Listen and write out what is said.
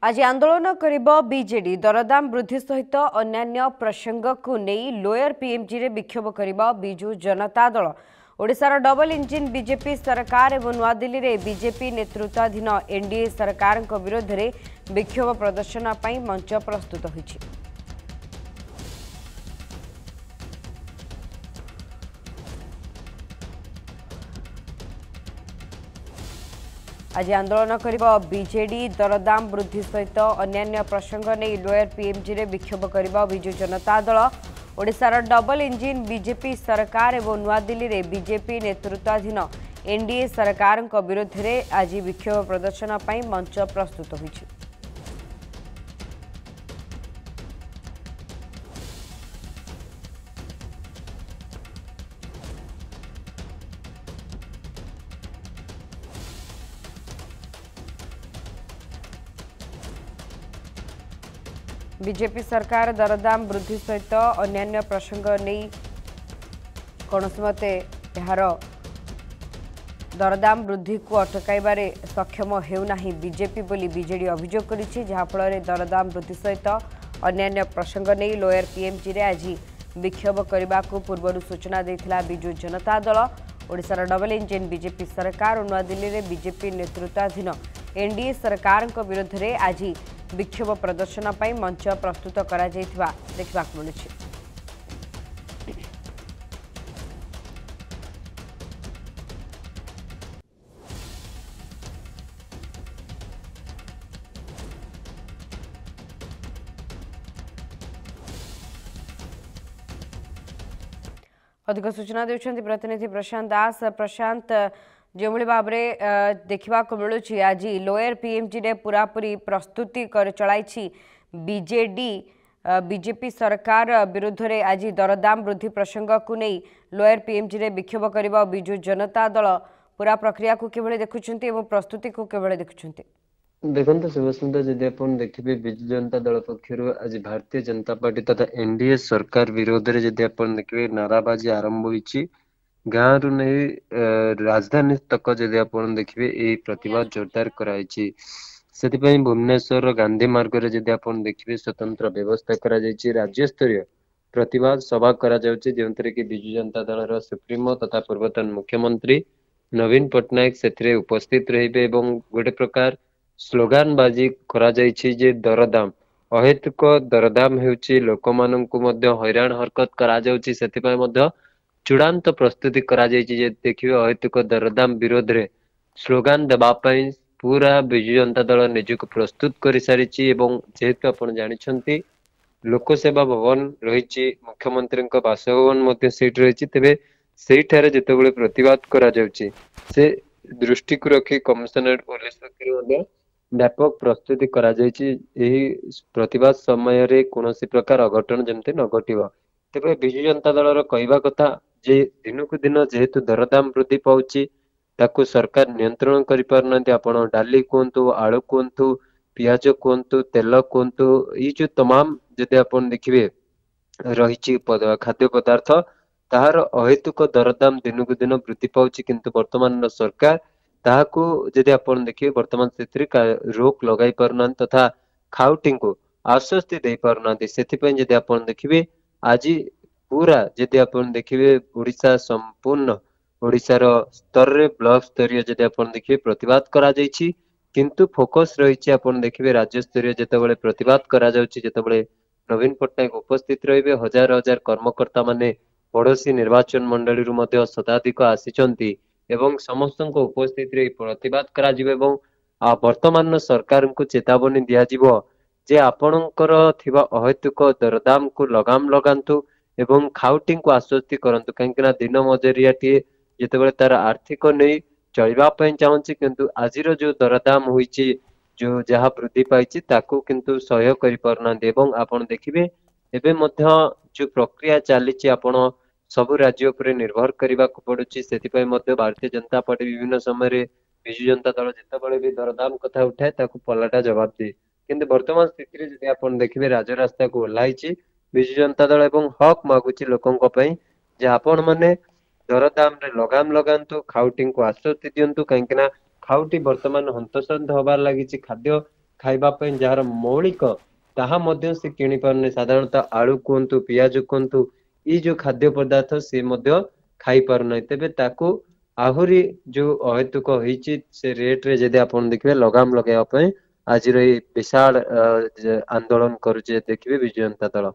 आज आंदोलन करिब बीजेडी दरदाम वृद्धि सहित अन्यान्य प्रसंग को नहीं लोयर पीएमजी रे विक्षोभ करिब बिजु जनता दल। ओडिशार डबल इंजिन बीजेपी सरकार एवं नुआदिल्ली रे बीजेपी नेतृत्वाधीन एनडीए सरकार विरोध में विक्षोभ प्रदर्शन पर मंच प्रस्तुत होइछि। आज आंदोलन करिब बीजेडी दरदाम वृद्धि सहित अन्यान्य प्रसंग नहीं लोयर पीएमजी रे विक्षोभ करिब बिजु जनता दल। ओडिशार डबल इंजिन बीजेपी सरकार एवं नुआदिल्ली रे बीजेपी नेतृत्वाधीन एनडीए सरकार विरोध में आज विक्षोभ प्रदर्शन पर मंच प्रस्तुत होइछि। बीजेपी सरकार दरदाम वृद्धि सहित अन्यान्य प्रसंग नहीं कौन मते यार दरदाम वृद्धि को अटकाइबारे सक्षम हेउना बीजेपी बोली बीजेडी अभियोग करिछि, जहाँफल दरदाम वृद्धि सहित अन्यान्य प्रसंग नहीं लोयर पीएमजी रे आज विक्षोभ करने को पूर्व सूचना देथिला बिजु जनता दल। ओडिशार डबल इंजिन बीजेपी सरकार और नुआदिल्ली रे बीजेपी नेतृत्वाधीन एनडीए सरकार विरोध में आज विक्षोभ प्रदर्शन पर मंच प्रस्तुत करा देखा मिलूँ। अधिक सूचना देउछन्ति प्रतिनिधि प्रशांत दास। प्रशांत, जो भाव में देखा मिलूँ आज लोयर पीएमजी रे पूरापूरी प्रस्तुति कर चलाई बीजेडी बीजेपी सरकार विरुद्ध रे आज दरदाम वृद्धि प्रसंग को नहीं लोयर पीएमजी रे विक्षोभ करिबा बिजु जनता दल पूरा प्रक्रिया को किभଳି देखुछन्ति एवं प्रस्तुति को किभଳି देखुछन्ति? देखते सुभाषचंद्र जदि आप देखिए बिजु जनता दल पक्षर आज भारतीय जनता पार्टी तथा एनडीए सरकार विरोध में जदि आप देखिए नाराबाजी आरंभ होती गाँव रु नहीं राजधानी तक जदि आप देखिए यही प्रतिवाद जोरदार कराई से भुवनेश्वर गांधी मार्ग में जदि आप देखिए स्वतंत्र व्यवस्था करा राज्य स्तरीय प्रतिवाद सभा करा जो कि बिजु जनता दल सुप्रीमो तथा पूर्वतन मुख्यमंत्री नवीन पट्टनायक से उपस्थित रहिबे एवं गोटे प्रकार स्लोगान बाजी करा जे दरदाम अहेतुक दरदाम हेउची लोक माननकु मध्य हैरान हरकत करा जाउची सेतिपय मध्य चूड़ांत प्रस्तुति करा जाइछि जे देखिबे अहेतुक दरदाम विरोध रे स्लोगान देबा पई पूरा बिजु जनता दल निजको प्रस्तुत करि सारिछि एवं जेहेतु आपण जानिछंती लोकसेवा भवन रहिछि मुख्यमंत्री बासभवन मध्य सीट रहिछि तेबे सेठारे जेतेबेले प्रतिवाद करा जाउछि से दृष्टि को रखी कमिशनरेट पुलिस पक्षरु मध्य व्यापक प्रस्तुति करा जाइछि एही प्रतिवाद समय रे कोनोसी प्रकार अघटन जमते न घटिबो। तेबे बिजु जनता दलर कहवा कथा जे दिनकु दिन जेहेतु दरदाम वृद्धि पाउछि ताकू सरकार नियंत्रण करि पारनांती। आपण डाली कोंतु आलू कोंतु पियाज कोंतु तेल कोंतु ई जो तमाम जदि आपण देखिबे रहिछि खाद्य पदार्थ ताहार अहेतुक दरदाम दिनकु दिन वृद्धि पाउछि, किंतु वर्तमान सरकार ताहाकू जदि आपण देखिए वर्तमान से रोक लगाई पारना तथा खाउटी को आश्वस्ति दे पारना। सेथिपय जदि आपण देखिए आज पूरा जदि आपण देखिए ओडिशा संपूर्ण ओडिशार स्तर रे ब्लॉक स्तरीय जदि आपण देखिए प्रतिवाद करा जाइछि, किंतु फोकस रहिछि आपण देखिए राज्य स्तरीय जेतेबेले प्रतिवाद करा जाउछि जेतेबेले नवीन पट्टनायक उपस्थित रहिबे हजार हजार कर्मकर्ता माने पड़ोसी निर्वाचन मंडली रु मध्य शताधिक आसीचंती एवं समस्त उपस्थित रे प्रतिवाद करा जिवे एवं वर्तमान सरकार को चेतावनी दिया जिवो जे आपणकर थिबा अहेतुक दरदाम को लगाम लगांतु एवं खाउटी को आश्वस्ति करंतु कहीं दिन मजरिया टी जितेबाला तार आर्थिक नहीं चलवा चाहूँगी किंतु आजिर जो दरदाम होइछि जो जहाँ वृद्धि पाई ताकू किंतु सह्य करि पारनांती। एवं आपण देखिबे एबे मध्य जो प्रक्रिया चली आपण सबु राज्य पर निर्भर करने को पड़ुछि सेतिपय मध्य भारतीय जनता पार्टी विभिन्न समय रे बिजु जनता दल जितेबाला भी दरदाम कथा उठाए ताकू पलटा जवाब दिए, किंतु वर्तमान स्थिति रे जदि आपण देखिबे राजरास्ता को ओह्लाइछि बिजु जनता दल एवं हक मागुछि लोकंक पई जे आपण माने दरदाम रे लगाम लगांतु खाउटी को आश्वस्ति दियंतु कहीं खाउटी वर्तमान हंतसंत हबार लगी खाद्य खाइबा पई जहार मौलिक ताहा मध्य से किणी पारने साधारणतः आलू कुहतु पियाज कुहतु ई जो खाद्य पदार्थ से मध्य खाई पारना तेबे ताकू आहुरी जो अहेतुक होईची से रेट रे जदि आपण देखिबे लगाम लगाइबा पई आज विशाल आंदोलन करुचे देखिबे विजय जनता दल।